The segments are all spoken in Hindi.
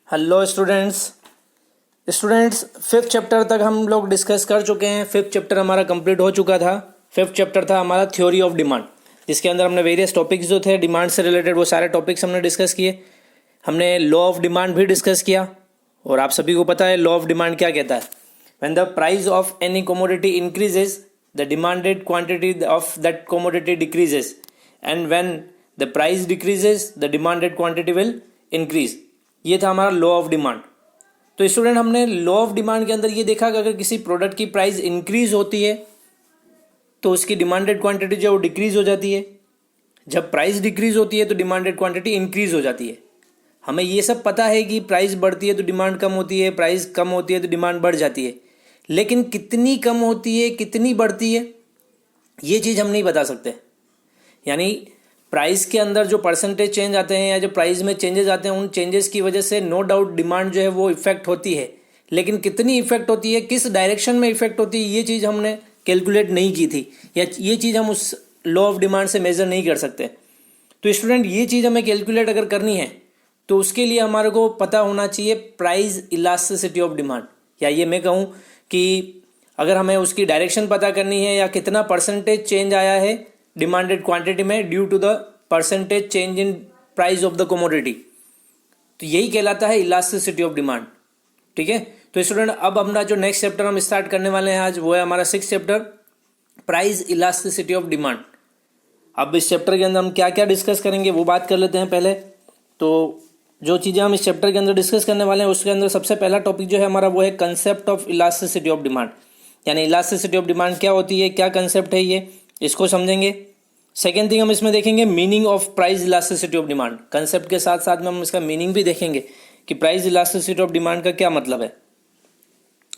हेलो स्टूडेंट्स फिफ्थ चैप्टर तक हम लोग डिस्कस कर चुके हैं। फिफ्थ चैप्टर हमारा कंप्लीट हो चुका था। फिफ्थ चैप्टर था हमारा थ्योरी ऑफ डिमांड, जिसके अंदर हमने वेरियस टॉपिक्स जो थे डिमांड से रिलेटेड वो सारे टॉपिक्स हमने डिस्कस किए। हमने लॉ ऑफ डिमांड भी डिस्कस किया और आप सभी को पता है लॉ ऑफ डिमांड क्या कहता है। When the price of any commodity increases the demanded quantity of that commodity decreases and when the price decreases the demanded quantity will increase. ये था हमारा लॉ ऑफ डिमांड। तो स्टूडेंट हमने लॉ ऑफ डिमांड के अंदर ये देखा कि अगर किसी प्रोडक्ट की प्राइस इंक्रीज होती है तो उसकी डिमांडेड क्वांटिटी जो है वो डिक्रीज हो जाती है। जब प्राइस डिक्रीज होती है तो डिमांडेड क्वांटिटी इंक्रीज हो जाती है। हमें ये सब पता है कि प्राइस बढ़ती है तो डिमांड कम होती है, प्राइस कम होती है तो डिमांड बढ़ जाती है, लेकिन कितनी कम होती है कितनी बढ़ती है ये चीज़ हम नहीं बता सकते। यानी प्राइस के अंदर जो परसेंटेज चेंज आते हैं या जो प्राइस में चेंजेस आते हैं उन चेंजेस की वजह से नो डाउट डिमांड जो है वो इफेक्ट होती है, लेकिन कितनी इफेक्ट होती है, किस डायरेक्शन में इफेक्ट होती है, ये चीज़ हमने कैलकुलेट नहीं की थी या ये चीज़ हम उस लॉ ऑफ डिमांड से मेजर नहीं कर सकते। तो स्टूडेंट ये चीज़ हमें कैलकुलेट अगर करनी है तो उसके लिए हमारे को पता होना चाहिए प्राइस इलास्टिसिटी ऑफ डिमांड, या ये मैं कहूँ कि अगर हमें उसकी डायरेक्शन पता करनी है या कितना परसेंटेज चेंज आया है डिमांडेड क्वांटिटी में due to the percentage change in price of the commodity, तो यही कहलाता है इलास्टिसिटी ऑफ डिमांड। ठीक है, तो स्टूडेंट अब हमारा जो नेक्स्ट चैप्टर हम स्टार्ट करने वाले हैं आज वो है हमारा 6th chapter price elasticity of demand. अब इस चैप्टर के अंदर हम क्या क्या डिस्कस करेंगे वो बात कर लेते हैं पहले। तो जो चीज़ें हम इस चैप्टर के अंदर डिस्कस करने वाले हैं उसके अंदर सबसे पहला टॉपिक जो है हमारा वो है concept of elasticity of demand. यानी इलास्टिसिटी ऑफ डिमांड क्या होती है, क्या कंसेप्ट है ये, इसको समझेंगे। सेकेंड थिंग हम इसमें देखेंगे meaning of price elasticity of demand. Concept के साथ साथ में हम इसका मीनिंग भी देखेंगे कि प्राइस इलास्टिसिटी ऑफ डिमांड का क्या मतलब है।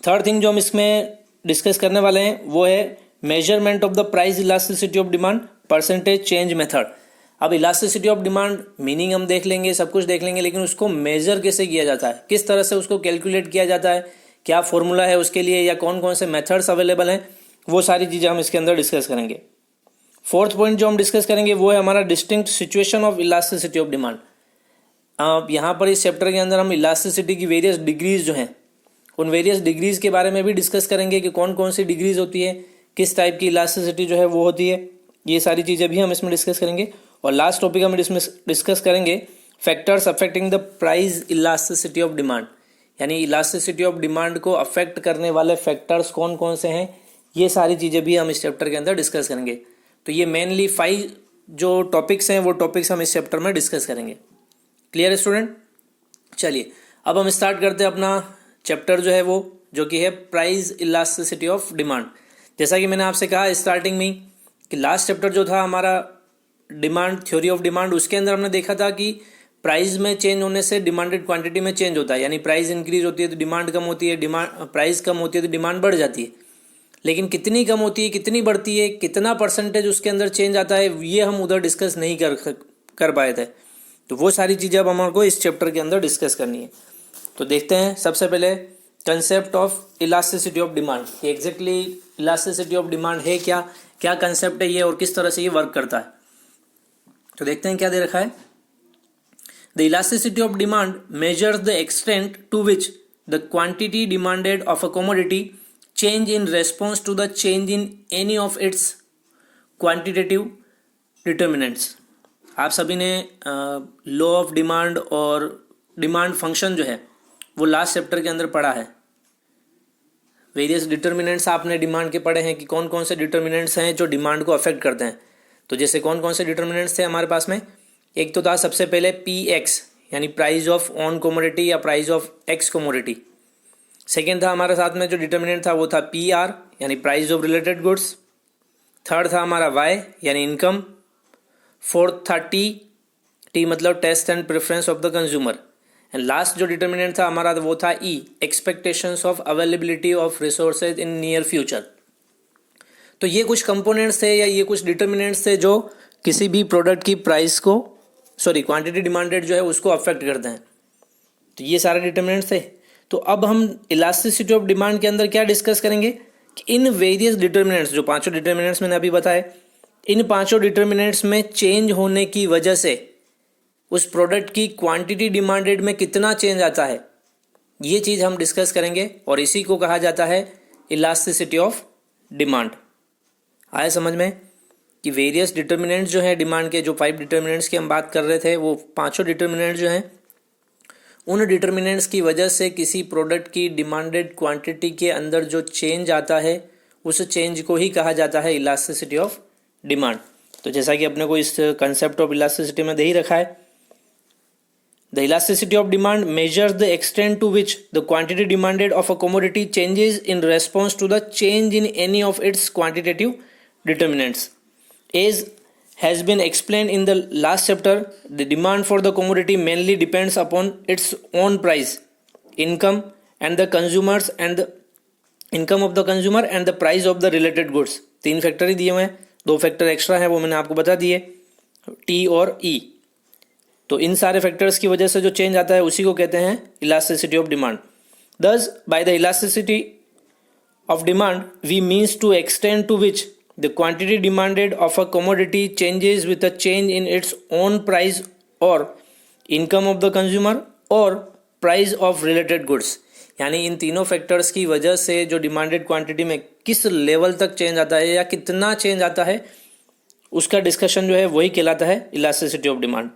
थर्ड थिंग जो हम इसमें डिस्कस करने वाले हैं वो है measurement of the price elasticity of demand percentage change method. अब इलास्टिसिटी ऑफ डिमांड मीनिंग हम देख लेंगे, सब कुछ देख लेंगे, लेकिन उसको मेजर कैसे किया जाता है, किस तरह से उसको कैलकुलेट किया जाता है, क्या फॉर्मूला है उसके लिए या कौन कौन से मेथड्स अवेलेबल हैं, वो सारी चीज़ें हम इसके अंदर डिस्कस करेंगे। फोर्थ पॉइंट जो हम डिस्कस करेंगे वो है हमारा distinct situation of elasticity of demand. अब यहाँ पर इस चैप्टर के अंदर हम इलास्टिसिटी की वेरियस डिग्रीज जो हैं उन वेरियस डिग्रीज के बारे में भी डिस्कस करेंगे कि कौन कौन सी डिग्रीज होती है, किस टाइप की इलास्टिसिटी जो है वो होती है, ये सारी चीज़ें भी हम इसमें डिस्कस करेंगे। और लास्ट टॉपिक हम इसमें डिस्कस करेंगे factors affecting the price elasticity of demand. यानी इलास्टिसिटी ऑफ डिमांड को अफेक्ट करने वाले फैक्टर्स कौन कौन से हैं, ये सारी चीज़ें भी हम इस चैप्टर के अंदर डिस्कस करेंगे। तो ये मेनली 5 जो टॉपिक्स हैं वो टॉपिक्स हम इस चैप्टर में डिस्कस करेंगे। क्लियर है स्टूडेंट? चलिए अब हम स्टार्ट करते हैं अपना चैप्टर जो है वो, जो कि है प्राइस इलास्टिसिटी ऑफ डिमांड। जैसा कि मैंने आपसे कहा स्टार्टिंग में कि लास्ट चैप्टर जो था हमारा डिमांड थ्योरी ऑफ डिमांड, उसके अंदर हमने देखा था कि प्राइस में चेंज होने से डिमांडेड क्वांटिटी में चेंज होता है। यानी प्राइस इंक्रीज होती है तो डिमांड कम होती है, प्राइस कम होती है तो डिमांड बढ़ जाती है, लेकिन कितनी कम होती है कितनी बढ़ती है, कितना परसेंटेज उसके अंदर चेंज आता है, ये हम उधर डिस्कस नहीं कर पाए थे। तो वो सारी चीज़ें अब हमारे को इस चैप्टर के अंदर डिस्कस करनी है। तो देखते हैं सबसे पहले concept of elasticity of demand कि एग्जैक्टली इलास्टिसिटी ऑफ डिमांड है क्या, क्या कंसेप्ट है ये और किस तरह से ये वर्क करता है। तो देखते हैं क्या दे रखा है। The elasticity of demand measures the extent to which the quantity demanded of a commodity change in response to the change in any of its quantitative determinants। आप सभी ने लॉ ऑफ डिमांड और डिमांड फंक्शन जो है वो लास्ट चैप्टर के अंदर पढ़ा है। वेरियस डिटर्मिनेंट्स आपने डिमांड के पढ़े हैं कि कौन कौन से डिटर्मिनेंट्स हैं जो डिमांड को अफेक्ट करते हैं। तो जैसे कौन कौन से डिटर्मिनेंट्स थे हमारे पास में, एक तो था सबसे पहले PX यानी प्राइस ऑफ ऑन कमोडिटी या price of x commodity. Second था हमारे साथ में जो डिटर्मिनेंट था वो था PR यानी price of related goods. Third था हमारा Y यानी इनकम। फोर्थ था T मतलब taste and preference of the consumer. And last जो डिटर्मिनेंट था हमारा वो था E expectations of availability of resources in near future. तो ये कुछ कंपोनेंट्स थे या ये कुछ डिटर्मिनेंट्स थे जो किसी भी प्रोडक्ट की प्राइस को क्वांटिटी डिमांडेड जो है उसको अफेक्ट करते हैं। तो ये सारे डिटर्मिनेंट्स थे। तो अब हम इलास्टिसिटी ऑफ डिमांड के अंदर क्या डिस्कस करेंगे कि इन वेरियस डिटर्मिनेंट्स, जो 5 डिटर्मिनेंट्स मैंने अभी बताए, इन 5 डिटर्मिनेंट्स में चेंज होने की वजह से उस प्रोडक्ट की क्वांटिटी डिमांडेड में कितना चेंज आता है, ये चीज़ हम डिस्कस करेंगे और इसी को कहा जाता है इलास्टिसिटी ऑफ डिमांड। आया समझ में कि वेरियस डिटर्मिनेंट्स जो है डिमांड के, जो 5 डिटर्मिनेंट्स की हम बात कर रहे थे, वो पांचों डिटर्मिनेंट्स जो हैं उन डिटर्मिनेंट्स की वजह से किसी प्रोडक्ट की डिमांडेड क्वांटिटी के अंदर जो चेंज आता है उस चेंज को ही कहा जाता है इलास्टिसिटी ऑफ डिमांड। तो जैसा कि अपने को इस कंसेप्ट ऑफ इलास्टिसिटी में दे ही रखा है, the elasticity of demand measures the extent to which the quantity demanded of a commodity changes in response to the change in any of its quantitative determinants. As has been explained in the last chapter, the demand for the commodity mainly depends upon its own price, income and the consumers and the income of the consumer and the price of the related goods। 3 factor ही दिए हुए हैं, 2 फैक्टर एक्स्ट्रा हैं वो मैंने आपको बता दिए, T और E। तो इन सारे फैक्टर्स की वजह से जो चेंज आता है उसी को कहते हैं elasticity of demand. Thus, by the elasticity of demand we means to extend to which the quantity demanded of a commodity changes with a change in its own price or income of the consumer or price of related goods। यानी इन तीनों फैक्टर्स की वजह से जो डिमांडेड क्वांटिटी में किस लेवल तक चेंज आता है या कितना चेंज आता है उसका डिस्कशन जो है वही कहलाता है इलास्टिसिटी ऑफ डिमांड।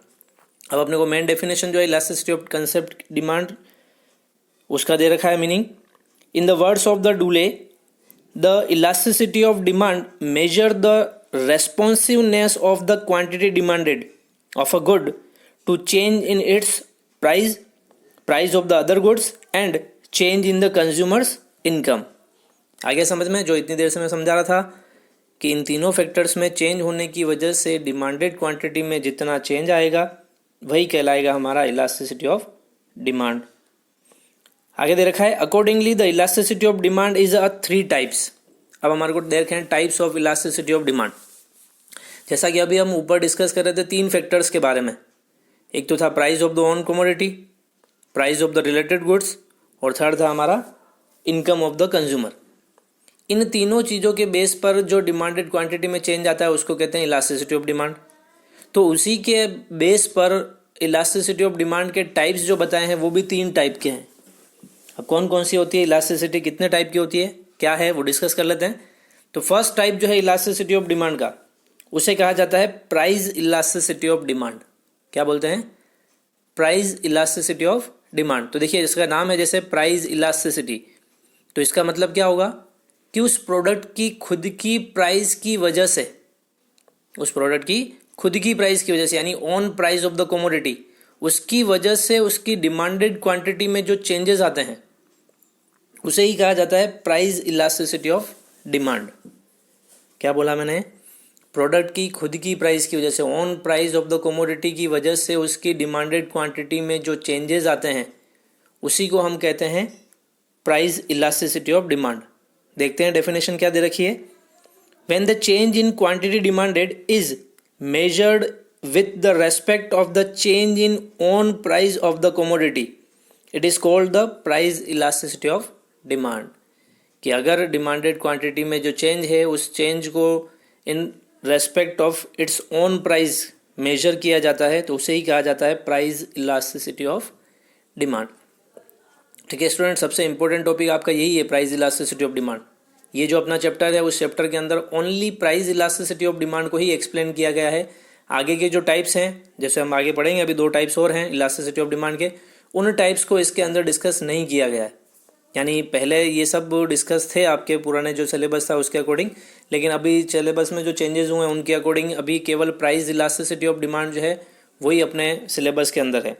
अब अपने को मेन डेफिनेशन जो है इलास्टिसिटी ऑफ कंसेप्ट डिमांड उसका दे रखा है meaning. In the words of the डुले, the elasticity of demand measure the responsiveness of the quantity demanded of a good to change in its price of the other goods and change in the consumer's income। आगे समझ में, जो इतनी देर से मैं समझा रहा था कि इन तीनों फैक्टर्स में चेंज होने की वजह से डिमांडेड क्वांटिटी में जितना चेंज आएगा वही कहलाएगा हमारा इलास्टिसिटी ऑफ डिमांड। आगे दे रखा है accordingly the elasticity of demand is a 3 types. अब हमारे को देख रहे हैं types of elasticity of demand. जैसा कि अभी हम ऊपर डिस्कस कर रहे थे 3 फैक्टर्स के बारे में, एक तो था price of the own commodity, price of the related goods और थर्ड था हमारा इनकम ऑफ द कंज्यूमर। इन तीनों चीज़ों के बेस पर जो डिमांडेड क्वांटिटी में चेंज आता है उसको कहते हैं इलास्टिसिटी ऑफ डिमांड। तो उसी के बेस पर इलास्टिसिटी ऑफ डिमांड के टाइप्स जो बताए हैं वो भी 3 टाइप के हैं। अब कौन कौन सी होती है इलास्टिसिटी, कितने टाइप की होती है, क्या है, वो डिस्कस कर लेते हैं। तो फर्स्ट टाइप जो है इलास्टिसिटी ऑफ डिमांड का, उसे कहा जाता है प्राइस इलास्टिसिटी ऑफ डिमांड। क्या बोलते हैं? Price elasticity of demand. तो देखिए इसका नाम है जैसे प्राइस इलास्टिसिटी, तो इसका मतलब क्या होगा कि उस प्रोडक्ट की खुद की प्राइस की वजह से, उस प्रोडक्ट की खुद की प्राइस की वजह से यानी on price of the commodity, उसकी वजह से उसकी डिमांडेड क्वांटिटी में जो चेंजेस आते हैं उसे ही कहा जाता है प्राइस इलास्टिसिटी ऑफ डिमांड। क्या बोला मैंने? प्रोडक्ट की खुद की प्राइस की वजह से, on price of the commodity की वजह से उसकी डिमांडेड क्वांटिटी में जो चेंजेस आते हैं उसी को हम कहते हैं प्राइस इलास्टिसिटी ऑफ डिमांड। देखते हैं डेफिनेशन क्या दे रखी है। When the change in quantity demanded is measured with the respect of the change in own price of the commodity, it is called the price elasticity of demand। कि अगर डिमांडेड क्वांटिटी में जो चेंज है उस चेंज को in respect of its own price measure किया जाता है तो उसे ही कहा जाता है प्राइस इलास्टिसिटी ऑफ डिमांड। ठीक है स्टूडेंट, सबसे इंपॉर्टेंट टॉपिक आपका यही है प्राइस इलास्टिसिटी ऑफ डिमांड। ये जो अपना चैप्टर है उस चैप्टर के अंदर only price elasticity of demand को ही एक्सप्लेन किया गया है। आगे के जो टाइप्स हैं, जैसे हम आगे पढ़ेंगे, अभी 2 टाइप्स और हैं इलास्टिसिटी ऑफ डिमांड के, उन टाइप्स को इसके अंदर डिस्कस नहीं किया गया है। यानी पहले ये सब डिस्कस थे आपके पुराने जो सिलेबस था उसके अकॉर्डिंग, लेकिन अभी सिलेबस में जो चेंजेस हुए हैं उनके अकॉर्डिंग अभी केवल प्राइस इलास्टिसिटी ऑफ डिमांड जो है वही अपने सिलेबस के अंदर है।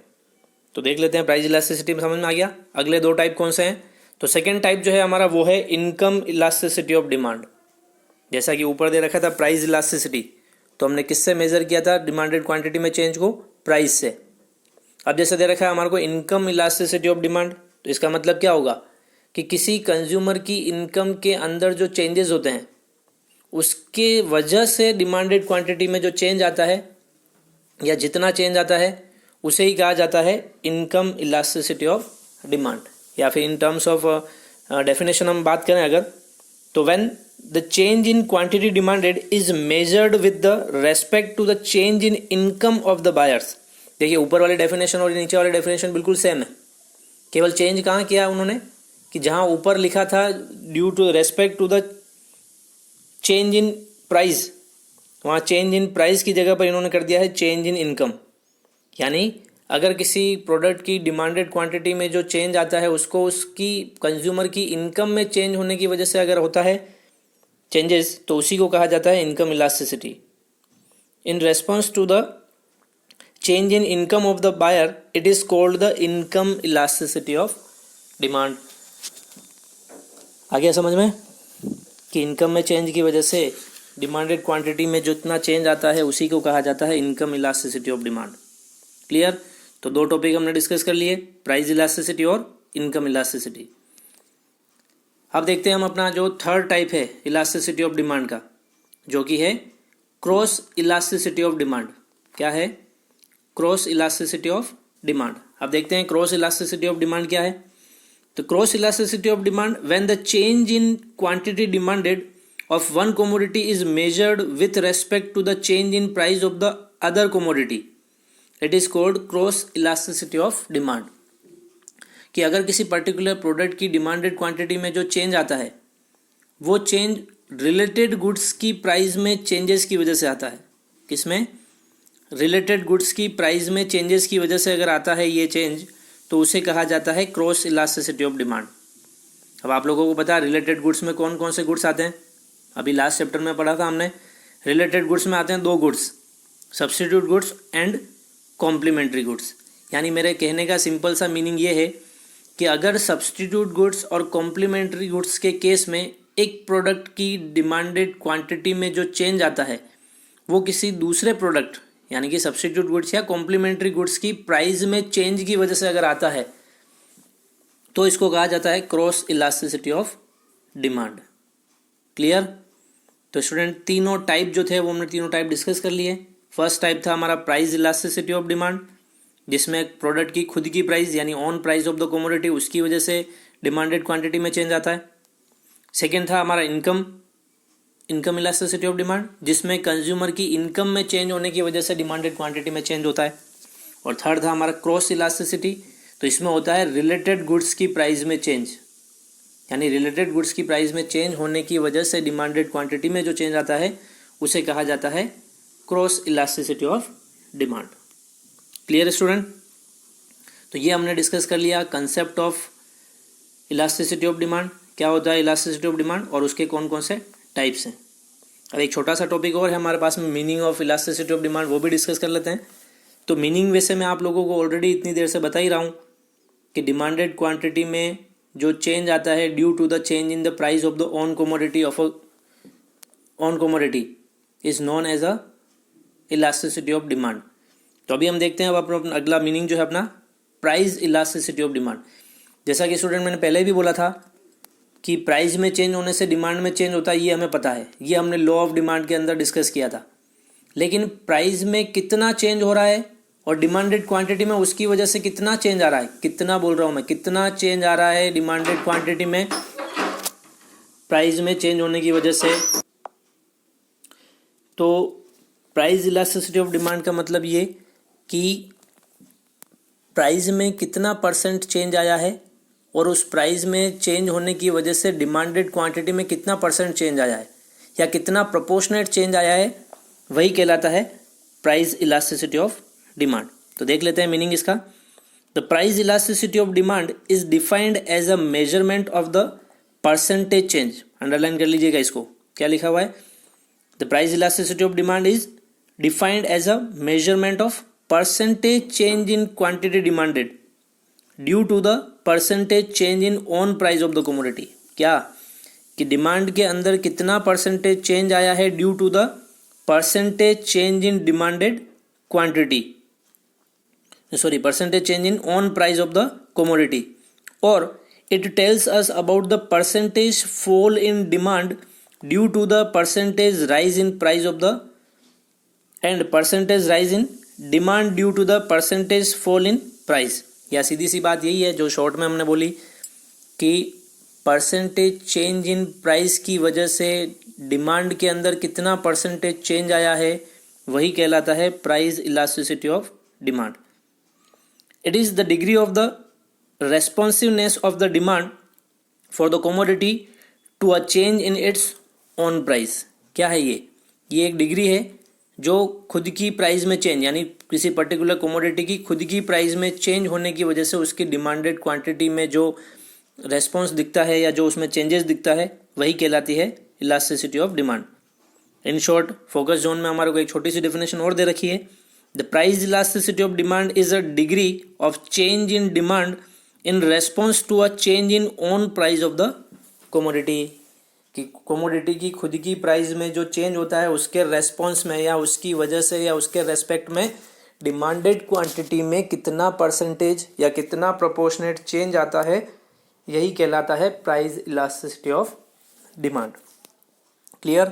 तो देख लेते हैं प्राइस इलास्टिसिटी में समझ में आ गया। अगले 2 टाइप कौन से हैं? तो सेकेंड टाइप जो है हमारा वो है इनकम इलास्टिसिटी ऑफ डिमांड। जैसा कि ऊपर दे रखा था प्राइस इलास्टिसिटी, तो हमने किससे मेजर किया था डिमांडेड क्वांटिटी में चेंज को? प्राइस से। अब जैसे दे रखा है हमारे को इनकम इलास्टिसिटी ऑफ डिमांड, तो इसका मतलब क्या होगा कि किसी कंज्यूमर की इनकम के अंदर जो चेंजेस होते हैं उसके वजह से डिमांडेड क्वांटिटी में जो चेंज आता है या जितना चेंज आता है उसे ही कहा जाता है इनकम इलास्टिसिटी ऑफ डिमांड। या फिर इन टर्म्स ऑफ डेफिनेशन हम बात करें अगर, तो when the change in quantity demanded is measured with the respect to the change in income of the buyers। देखिए ऊपर वाली डेफिनेशन और नीचे वाली डेफिनेशन बिल्कुल सेम है, केवल चेंज कहाँ किया उन्होंने कि जहाँ ऊपर लिखा था due to respect to the change in price, वहाँ चेंज इन प्राइस की जगह पर इन्होंने कर दिया है चेंज इन इनकम। यानी अगर किसी प्रोडक्ट की डिमांडेड क्वांटिटी में जो चेंज आता है उसको उसकी कंज्यूमर की इनकम में चेंज होने की वजह से अगर होता है चेंजेस, तो उसी को कहा जाता है income elasticity. In response to the change in income of the buyer it is called the income elasticity of demand. आ गया समझ में कि इनकम में चेंज की वजह से डिमांडेड क्वांटिटी में जितना चेंज आता है उसी को कहा जाता है income elasticity of demand. Clear? तो दो टॉपिक हमने डिस्कस कर लिए, प्राइस इलास्टिसिटी और इनकम इलास्टिसिटी। अब देखते हैं हम अपना जो थर्ड टाइप है इलास्टिसिटी ऑफ डिमांड का, जो कि है क्रॉस इलास्टिसिटी ऑफ डिमांड। क्या है? Cross elasticity of demand. अब देखते हैं क्रॉस इलास्टिसिटी ऑफ डिमांड क्या है। तो cross elasticity of demand when the change in quantity demanded of one commodity is measured with respect to the change in price of the other commodity, it is called cross elasticity of demand। कि अगर किसी पर्टिकुलर प्रोडक्ट की डिमांडेड क्वांटिटी में जो चेंज आता है वो चेंज रिलेटेड गुड्स की प्राइस में चेंजेस की वजह से आता है। किसमें? रिलेटेड गुड्स की प्राइस में चेंजेस की वजह से अगर आता है ये चेंज, तो उसे कहा जाता है क्रॉस इलास्टिसिटी ऑफ डिमांड। अब आप लोगों को पता है रिलेटेड गुड्स में कौन कौन से गुड्स आते हैं। अभी लास्ट चैप्टर में पढ़ा था हमने, रिलेटेड गुड्स में आते हैं दो goods, substitute goods and complementary goods. यानी मेरे कहने का सिंपल सा मीनिंग ये है कि अगर सब्स्टिट्यूट गुड्स और कॉम्प्लीमेंट्री गुड्स के केस में एक प्रोडक्ट की डिमांडेड क्वांटिटी में जो चेंज आता है वो किसी दूसरे प्रोडक्ट यानी कि सब्स्टिट्यूट गुड्स या कॉम्प्लीमेंट्री गुड्स की प्राइस में चेंज की वजह से अगर आता है तो इसको कहा जाता है cross elasticity of demand. Clear? तो स्टूडेंट तीनों टाइप जो थे वो हमने तीनों टाइप डिस्कस कर लिए। फर्स्ट टाइप था हमारा प्राइस इलास्टिसिटी ऑफ डिमांड, जिसमें प्रोडक्ट की खुद की प्राइस यानी on price of the commodity उसकी वजह से डिमांडेड क्वांटिटी में चेंज आता है। सेकेंड था हमारा इनकम इलास्टिसिटी ऑफ डिमांड, जिसमें कंज्यूमर की इनकम में चेंज होने की वजह से डिमांडेड क्वांटिटी में चेंज होता है। और थर्ड था हमारा क्रॉस इलास्टिसिटी, तो इसमें होता है रिलेटेड गुड्स की प्राइस में चेंज, यानी रिलेटेड गुड्स की प्राइस में चेंज होने की वजह से डिमांडेड क्वांटिटी में जो चेंज आता है उसे कहा जाता है cross elasticity of demand. Clear student? तो ये हमने डिस्कस कर लिया concept of elasticity of demand, क्या होता है इलास्टिसिटी ऑफ डिमांड और उसके कौन कौन से टाइप्स हैं। अब एक छोटा सा टॉपिक और है हमारे पास में, meaning of elasticity of demand, वो भी डिस्कस कर लेते हैं। तो मीनिंग वैसे मैं आप लोगों को ऑलरेडी इतनी देर से बता ही रहा हूँ कि डिमांडेड क्वांटिटी में जो चेंज आता है due to the change in the price of the own commodity is known as a elasticity of demand. तो अभी हम देखते हैं अब अपना अगला मीनिंग जो है अपना प्राइस इलास्टिसिटी ऑफ डिमांड। जैसा कि स्टूडेंट मैंने पहले भी बोला था कि प्राइस में चेंज होने से डिमांड में चेंज होता है, ये हमें पता है, ये हमने लॉ ऑफ डिमांड के अंदर डिस्कस किया था। लेकिन प्राइस में कितना चेंज हो रहा है और डिमांडेड क्वांटिटी में उसकी वजह से कितना चेंज आ रहा है, कितना बोल रहा हूँ मैं, कितना चेंज आ रहा है डिमांडेड क्वांटिटी में प्राइस में चेंज होने की वजह से। तो प्राइस इलास्टिसिटी ऑफ डिमांड का मतलब ये कि प्राइस में कितना परसेंट चेंज आया है और उस प्राइस में चेंज होने की वजह से डिमांडेड क्वांटिटी में कितना परसेंट चेंज आया है या कितना प्रोपोर्शनेट चेंज आया है, वही कहलाता है प्राइस इलास्टिसिटी ऑफ डिमांड। तो देख लेते हैं मीनिंग इसका। The price elasticity of demand is defined as a measurement of the percentage change. Underline कर लीजिएगा इसको, क्या लिखा हुआ है, the price elasticity of demand is defined as a measurement of percentage change in quantity demanded due to the percentage change in own price of the commodity. क्या कि डिमांड के अंदर कितना परसेंटेज चेंज आया है due to the percentage change in demanded quantity, sorry percentage change in own price of the commodity, or it tells us about the percentage fall in demand due to the percentage rise in price of the and percentage rise in demand due to the percentage fall in price। या सीधी सी बात यही है जो शॉर्ट में हमने बोली कि परसेंटेज चेंज इन प्राइस की वजह से डिमांड के अंदर कितना परसेंटेज चेंज आया है वही कहलाता है price elasticity of demand. It is the degree of the responsiveness of the demand for the commodity to a change in its own price. क्या है ये एक डिग्री है जो खुद की प्राइस में चेंज, यानी किसी पर्टिकुलर कमोडिटी की खुद की प्राइस में चेंज होने की वजह से उसकी डिमांडेड क्वांटिटी में जो रेस्पॉन्स दिखता है या जो उसमें चेंजेस दिखता है वही कहलाती है elasticity of demand. In short, focus zone में हमारे को एक छोटी सी डेफिनेशन और दे रखी है। The price elasticity of demand is a degree of change in demand in response to a change in own price of the commodity. कि कमोडिटी की खुद की प्राइस में जो चेंज होता है उसके रेस्पॉन्स में या उसकी वजह से या उसके रेस्पेक्ट में डिमांडेड क्वांटिटी में कितना परसेंटेज या कितना प्रोपोर्शनेट चेंज आता है, यही कहलाता है price elasticity of demand. Clear?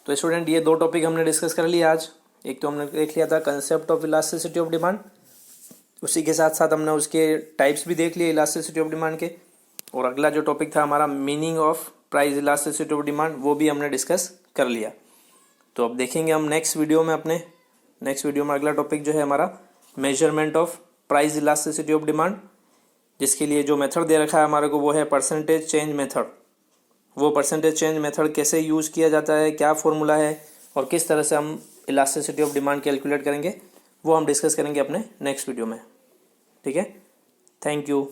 तो स्टूडेंट, ये दो टॉपिक हमने डिस्कस कर लिया आज। एक तो हमने देख लिया था concept of elasticity of demand, उसी के साथ साथ हमने उसके टाइप्स भी देख लिए इलास्टिसिटी ऑफ डिमांड के, और अगला जो टॉपिक था हमारा meaning of price elasticity of demand, वो भी हमने डिस्कस कर लिया। तो अब देखेंगे हम नेक्स्ट वीडियो में अगला टॉपिक जो है हमारा measurement of price elasticity of demand, जिसके लिए जो मेथड दे रखा है हमारे को वो है परसेंटेज चेंज मेथड। वो परसेंटेज चेंज मेथड कैसे यूज़ किया जाता है, क्या फॉर्मूला है और किस तरह से हम इलास्टिसिटी ऑफ डिमांड कैलकुलेट करेंगे, वो हम डिस्कस करेंगे अपने नेक्स्ट वीडियो में। ठीक है, थैंक यू।